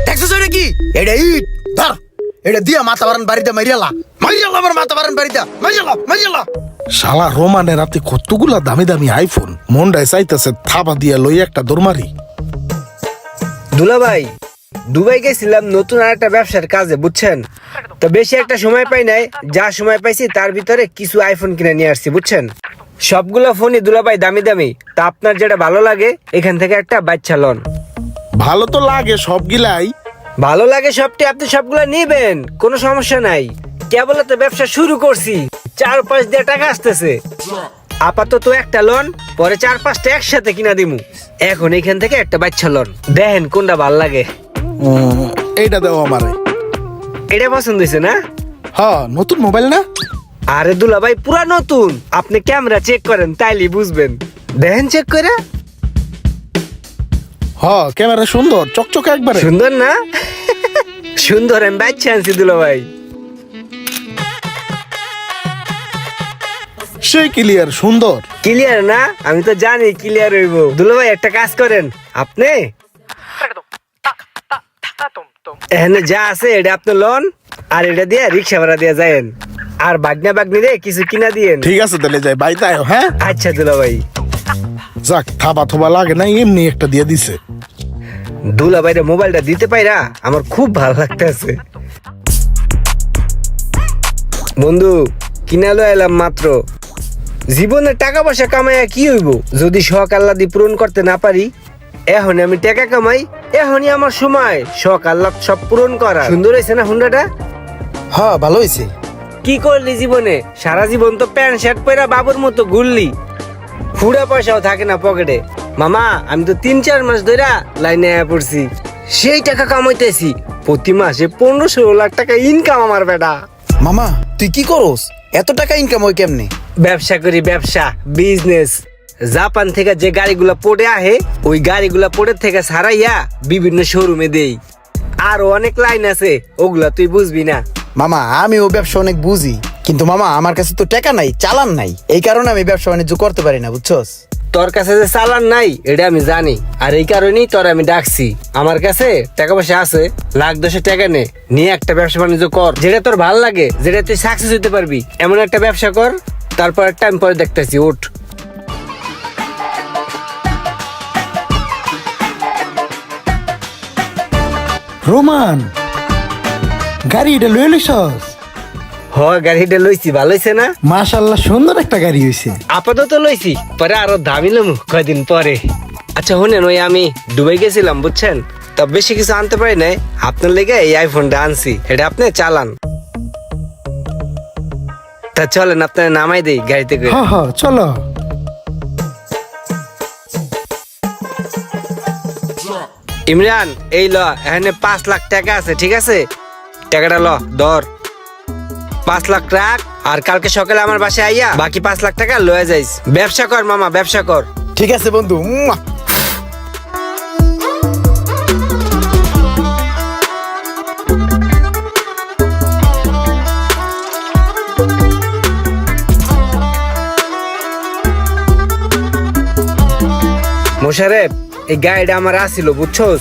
দেখছিস ওটা কি? এটা ইট ধর, এটা দিয়া মাথা বারান বাড়িতে মারিয়ালা আমার মাথা বারান বাড়িতে মারিয়ালা। শালা রোমানের রাতে কতগুলা দামি দামি আইফোন, মনটায় চাইতেছে থাবা দিয়া লই একটা দৌড়মারি। দুলা ভাই, দুবাই গেছিলাম নতুন আর একটা ব্যবসার কাজে, বুঝছেন? তো বেশি একটা সময় পাই নাই, যা সময় পাইছি তার ভিতরে কিছু আইফোন কিনে নিয়ে আসছি, বুঝছেন? সবগুলো ফোনই দুলা ভাই দামি দামি, তা আপনার যেটা ভালো লাগে এখান থেকে একটা বাচ্চা লন। ভালো তো লাগে সবগিলাই। ভালো লাগে সবটি, আপনি সবগুলা নিবেন, কোনো সমস্যা নাই। কেবল তো ব্যবসা শুরু করছি, 4-5 দিয়ে টাকা আসতেছে। আপাতত একটা লোন, পরে 4-5টা একসাথে কিনা দিমু। এখন এখান থেকে একটা বাচ্চা লোন, দেখেন কোনটা ভাল লাগে। এইটা দেও আমারে। এটা পছন্দ হয়েছে না? হ্যাঁ, নতুন মোবাইল না? আরে দুলা ভাই, পুরা নতুন। আপনি ক্যামেরা চেক করেন, তাইলে বুঝবেন। দেখেন চেক করে। হ্যাঁ, ক্যামেরা সুন্দর, চকচকে একবারে। সুন্দর না? সুন্দর, আমি বাচ্চা আনছি দুলা ভাই। সেই ক্লিয়ার, সুন্দর। ক্লিয়ার না? আমি তো জানি ক্লিয়ার হইব। দুলা ভাই একটা কাজ করেন, আপনি এখানে যা আছে এটা আপনি লন, আর এটা দিয়ে রিক্সা ভাড়া দিয়ে যায়েন, আর বাগনা বাগনি রে কিছু কিনা দিয়েন। ঠিক আছে, তাহলে যাই, বাইতে আয়। হ্যাঁ আচ্ছা দুলা ভাই। যাক, থাবা থবা লাগে না, এমনি একটা দিয়ে দিছে। দুলা ভাইরে মোবাইলটা দিতে পাইরা আমার খুব ভালো লাগতেছে। বন্ধু, কিনালো এলাম মাত্র। জীবনে টাকা পয়সা কামাইয়া কি হইব যদি শখ আল্লাহ দিয়ে পূরণ করতে না পারি? এখন আমি টাকা কামাই, এখনই আমার সময় শখ আল্লাহ সব পূরণ করা। সুন্দর হয়েছে না হুন্ডাটা? হ্যাঁ, ভালো হয়েছে। কি করলি জীবনে? সারা জীবন তো প্যান্ট শার্ট পরা বাবুর মতো ঘুরলি, ফুড়া পয়সাও থাকে না পকেটে। মামা, আমি তো 3-4 মাস ধরে লাইনে পড়ছি, সেই টাকা কামাইতেছি। প্রতি মাসে 15-16 লাখ টাকা ইনকাম আমার বেটা। মামা, তুই কি করস? এত টাকা ইনকাম হয় কেমনে? ব্যবসা করি, ব্যবসা, বিজনেস। জাপান থেকে যে গাড়িগুলা পড়ে আহে, ওই গাড়িগুলা পড়ে থেকে সারাইয়া বিভিন্ন শোরুমে দেই। আরো অনেক লাইন আছে, ওগুলা তুই বুঝবি না। মামা, আমি ও ব্যবসা অনেক বুঝি, কিন্তু মামা আমার কাছে তো টাকা নাই, চালান নাই, এই কারণে আমি ব্যবসা বাণিজ্য করতে পারি না, বুঝছস? তোর কাছে যে চালান নাই এটা আমি জানি, আর এই কারণেই তোর আমি ডাকছি। আমার কাছে টাকা পয়সা আছে, 1,10,000 টাকা নিয়ে একটা ব্যবসা বাণিজ্য কর, যেটা তোর ভাল লাগে, যেটা তুই সাকসেস হতে পারবি, এমন একটা ব্যবসা কর। তারপর টাইম পরে দেখতেছি, ওঠ। রোমান, গাড়ি এটা লয়ে লইছস? হ, গাড়িটা লইছি, ভালো হয়েছে না? মাশাআল্লাহ, সুন্দর একটা গাড়ি হইছে। আপাতত লইছি, পরে আরো দামি লমু কয়দিন পরে। আচ্ছা শুনেন, ওই আমি দুবাই গেছিলাম, বুঝছেন? তা বেশি কিছু আনতে পারি নাই, আপনার লেগে এই আইফোনটা আনছি, এটা আপনি চালান। তা চলেন আপনার নামাই দেই গাড়িতে করে। হ্যাঁ হ্যাঁ, চলো। ইমরান, এই ল, এখানে 5 লাখ টাকা আছে, ঠিক আছে? টাকাটা ল, ধর। 5 লাখ রাখ, আর কালকে সকালে আমার বাসায় আইয়া বাকি 5 লাখ টাকা লয়ে যাইস। ব্যবসা কর মামা, ব্যবসা কর। ঠিক আছে বন্ধু। মোশারেফ, এই গাড়িটা আমার আসিল, বুঝছস?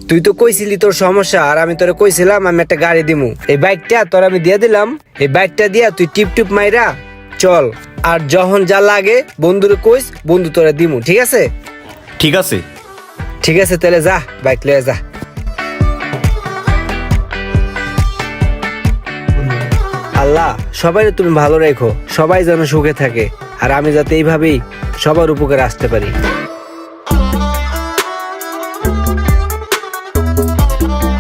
তুই তো কইছিলি তোর সমস্যা, আর আমি তোরে কইছিলাম আমি একটা গাড়ি দিমু। এই বাইকটা তোর আমি দিয়ে দিলাম, এই বাইকটা দিয়া তুই টিপ টিপ মাইরা চল, আর যখন যা লাগে বন্ধুরে কইস, বন্ধু তোরে দিমু, ঠিক আছে? ঠিক আছে। ঠিক আছে, তাহলে যা, বাইক লয়ে যা। আল্লাহ সবাই তুমি ভালো রেখো, সবাই যেন সুখে থাকে, আর আমি যাতে এইভাবেই সবার উপকারে আসতে পারি।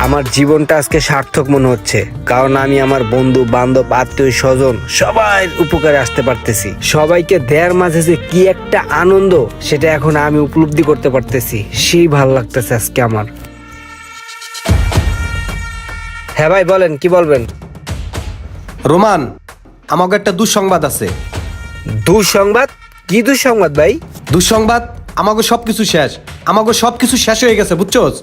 আমার জীবনটা আজকে সার্থক মনে হচ্ছে, কারণ আমি আমার বন্ধু বান্ধব আত্মীয় স্বজন সবাই উপকারে আসতে পারতেছি। সবাইকে দেয়ার মাঝে যে কি একটা আনন্দ, সেটা এখন আমি উপলব্ধি করতে পারতেছি। সেই ভালো লাগতেছে আজকে আমার। হ্যাঁ ভাই, বলেন, কি বলবেন? রোমান, আমাকে একটা দুঃসংবাদ আছে। দুঃসংবাদ? কি দুঃসংবাদ ভাই? দুঃসংবাদ, আমাকে সবকিছু শেষ। আমাকে সবকিছু শেষ হয়ে গেছে, বুঝছস?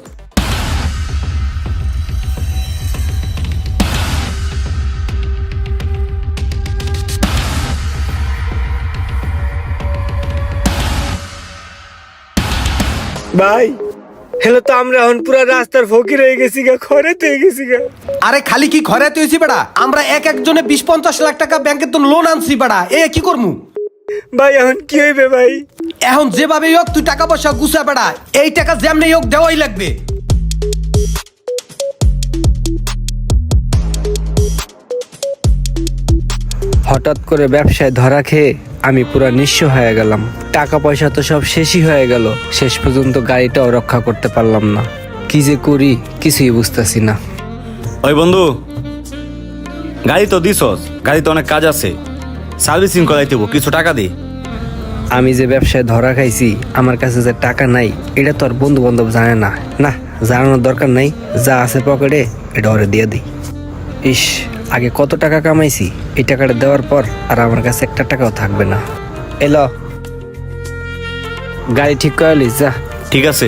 ভাই হ্যালো, তো আমরা এখন পুরো রাস্তার ফকির হয়ে গেছি গা, খরাতে হয়ে গেছি গা। আরে খালি কি খরাতে হইছি বেড়া, আমরা এক একজনে 20-50 লাখ টাকা ব্যাংকের তো লোন আনছি বেড়া, কি করমু? ভাই এখন কি হইবে ভাই? এখন যেভাবে হোক তুই টাকা পয়সা গুছা বেড়া, এই টাকা যেমনি হোক দেওয়াই লাগবে। হঠাৎ করে ব্যবসায় ধরা খেয়ে আমি পুরো নিঃস্ব হয়ে গেলাম। টাকা পয়সা তো সব শেষই হয়ে গেল, শেষ পর্যন্ত গাড়িটাও রক্ষা করতে পারলাম না। কি যে করি কিছুই বুঝতেছি না। ওই বন্ধু, গাড়ি তো দিছস, গাড়িতে অনেক কাজ আছে, সার্ভিসিং করাইতে হইব, কিছু টাকা দে। আমি যে ব্যবসায় ধরা খাইছি, আমার কাছে যে টাকা নাই এটা তো আর বন্ধু বান্ধব জানে না। না, জানানোর দরকার নাই, যা আছে পকেটে এটা ওরে দিয়ে দিই। ইস, আগে কত টাকা কামাইছি, এই টাকাটা দেওয়ার পর আর আমার কাছে একটা টাকাও থাকবে না। এলো, গাড়ি ঠিক করালিস যা। ঠিক আছে।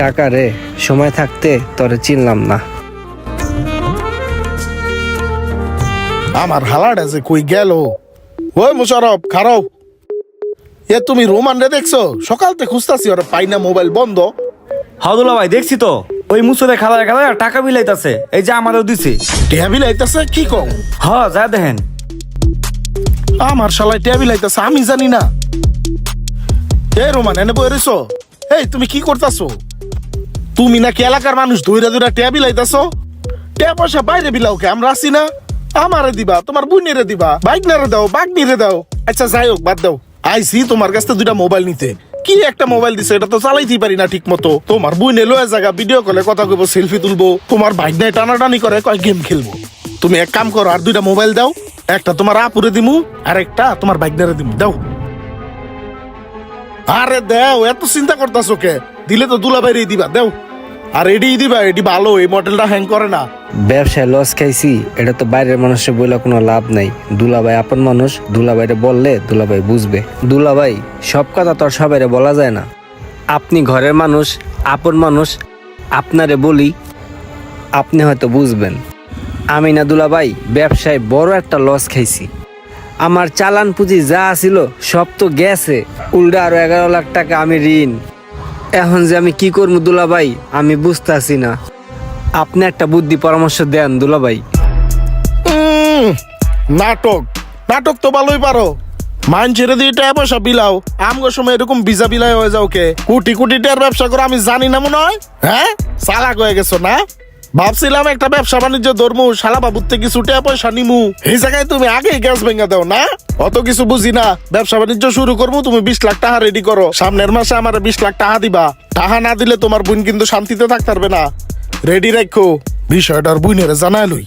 টাকা রে, সময় থাকতে তোরে চিনলাম না। আমার হালাটা যে কই গেল। ওই মুশারফ খারাও, তুমি রোমান রে দেখছো? সকালতে খুঁজতাছি, ওরা পাই না, মোবাইল বন্ধ। হাদুল্লা ভাই দেখছি তো, ওই মুসরে খালায় খালায় টাকা বিলাইতাছে, এই যে আমারও দিছে। টেবিল আইতাছে কি কম? হ, যা দেখেন। আমার শালায় টেবিল আইতাছে, আমি জানি না। রোমান এনে বই রইছো? তুমি কি করতাছো? তুমি নাকি এলাকার মানুষ ধইরা ধইরা টেবিল আইতাছো? টে পয়সা বাইরে বিলাওকে, আমরা আসি না। আমারে দিবা, তোমার বুনেরে দিবা, বাইকনারে দাও, বাগনিরে দাও। আচ্ছা যাই হোক, বাদ দাও। আইসি তোমার কাছ থেকে 2টা মোবাইল নিতে। কি একটা মোবাইল দিছে, এটা তো চালাইতেই পারি না ঠিক মতো। তোমার বুনে লয়ে জায়গা ভিডিও কলে কথা কইবো, সেলফি তুলবো, তোমার বাইকনায় টানাটানি করে কয় গেম খেলবো। তুমি এক কাম করো, আর 2টা মোবাইল দাও। একটা তোমার আপুরে দিমু, আর একটা তোমার বাইকনারে দিমু, দাও। আরে দাও, এত চিন্তা করতাছো কে? দিলে তো দুলা বাইরে দিবা, দাও। আর এডি দিবা, এডি ভালো, এই মডেলটা হ্যাং করে না। ব্যবসায় লস খাইছি, এটা তো বাইরের মানুষের বলে কোনো লাভ নাই। দুলাভাই আপন মানুষ, দুলাভাইরে বললে দুলাভাই বুঝবে। দুলাভাই সব কথা তো আর সবাইরে বলা যায় না। আপনি ঘরের মানুষ, আপন মানুষ, আপনারে বলি, আপনি হয়তো বুঝবেন। আমি না দুলাভাই ব্যবসায় বড় একটা লস খাইছি। আমার চালান পুঁজি যা ছিল সব তো গেছে, উল্টা আরো 11 লাখ টাকা আমি ঋণ। এখন যে আমি কি করবো দুলাভাই, আমি বুঝতেছি না। আপনি একটা বুদ্ধি পরামর্শ দেন দুলাভাই। নাটক নাটক তো ভালোই পারো। মান ছেড়ে দিয়ে টাকা পয়সা বিলাও, আমগো সময় এরকম ভিসা বিলাই হয়ে যাও কে? কোটি কোটি টাকার ব্যবসা করো, আমি জানি না মনে হয়। হ্যাঁ, চালাক হয়ে গেছো না? ভাবছিলাম একটা ব্যবসা বাণিজ্য ধর্মু, শালা বাবুর থেকে কিছু টাকা পয়সা নিমু, এই জায়গায় তুমি আগেই গ্যাস ভেঙে দাও না। অত কিছু বুঝি না, ব্যবসা বাণিজ্য শুরু করবো, তুমি 20 লাখ টাকা রেডি করো। সামনের মাসে আমার 20 লাখ টাকা দিবা। টাকা না দিলে তোমার বোন কিন্তু শান্তিতে থাকতে পারবে না। রেডি রাখো, বিষয়টার বোনের জানাই লই।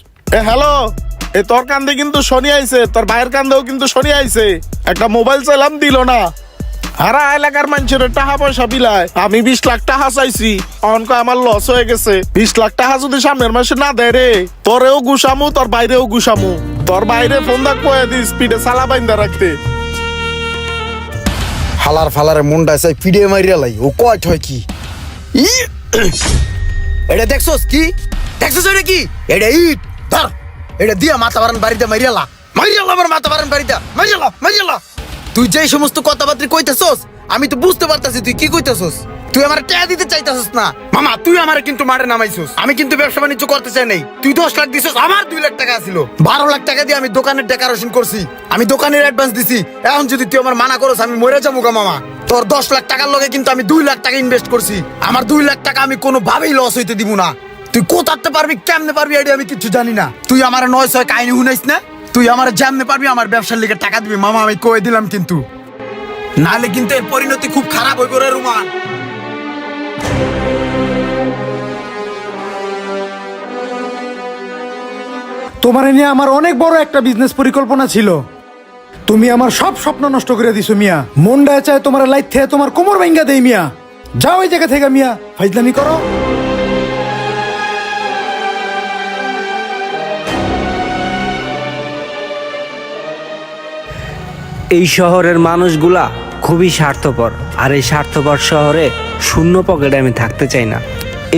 হ্যালো, তোর কান্দে কিন্তু শনি আইছে, তোর ভাইয়ের কান্দেও কিন্তু শনি আইছে। একটা মোবাইল চাইলাম, দিল না। হারা এলাকার মানুষের টাকা পয়সা বিলায়, আমি 20 লাখ টাকা চাইছি, অনক আমার লস হয়ে গেছে। 20 লাখ টাকা যদি সামনের মাসে না দেয় রে, তোরেও গুসামু, তোর বাইরেও গুসামু। তোর বাইরে ফোন দা কয়ে দি স্পিডে চালা বাইন্দা রাখতে। হালার ফালারে মুন্ডা চাই পিডিয়ে মারিয়া লাই, ও কয় হয় কি? এটা দেখছস কি? দেখছস এটা কি? এটা ইট ধর, এটা দিয়া মাথা বারান বাড়িতে মারিয়ালা, মারিয়ালা আমার মাথা বারান বাড়িতে, মারিয়ালা মারিয়ালা। তুই যেই সমস্ত কথাবার্তা কইতেছস, আমি তো বুঝতে পারতাছি তুই কি কইতেছস। তুই আমার টাকা দিতে চাইতেছস না মামা, তুই আমারে কিন্তু মারে নামাইছস। আমি কিন্তু ব্যবসা বাণিজ্য করতে চাই নাই। তুই 10 লাখ দিছস, আমার 2 লাখ টাকা ছিল। 12 লাখ টাকা দিয়ে আমি দোকানের ডেকোরেশন করছি, আমি দোকানের অ্যাডভান্স দিছি। এখন যদি তুই আমার মানা করস, আমি মরে যাবো গা মামা। তোর 10 লাখ টাকার লগে কিন্তু আমি 2 লাখ টাকা ইনভেস্ট করছি। আমার 2 লাখ টাকা আমি কোনোভাবেই লস হইতে দিব না। তুই কোথাতে পারবি, কেমনে পারবি, এটা আমি কিছু জানি না। তুই আমার 900 কাহিনী শুনাইস না। তুই আমার যেমনে পারবি আমার ব্যবসার লিগে টাকা দিবি মামা, আমি কয়ে দিলাম কিন্তু। নাহলে কিন্তু এর পরিণতি খুব খারাপ হইব রে রুমান। তোমার নিয়ে আমার অনেক বড় একটা বিজনেস পরিকল্পনা ছিল, তুমি আমার সব স্বপ্ন নষ্ট করে দিছো মিয়া। মনডায় চায় তোমার লাইট থেকে তোমার কোমর ভাঙ্গা দেই মিয়া। যাও এই জায়গা থেকে মিয়া, ফাইজলামি করো। এই শহরের মানুষগুলা খুবই স্বার্থপর, আর এই স্বার্থপর শহরে শূন্য পকেটে আমি থাকতে চাই না।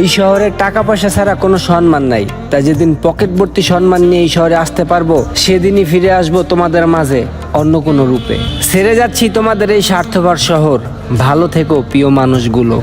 এই শহরে টাকা পয়সা ছাড়া কোনো সম্মান নাই, তাই যেদিন পকেট ভর্তি সম্মান নিয়ে এই শহরে আসতে পারবো সেদিনই ফিরে আসবো তোমাদের মাঝে অন্য কোনো রূপে। ছেড়ে যাচ্ছি তোমাদের এই স্বার্থপর শহর। ভালো থেকো প্রিয় মানুষগুলো।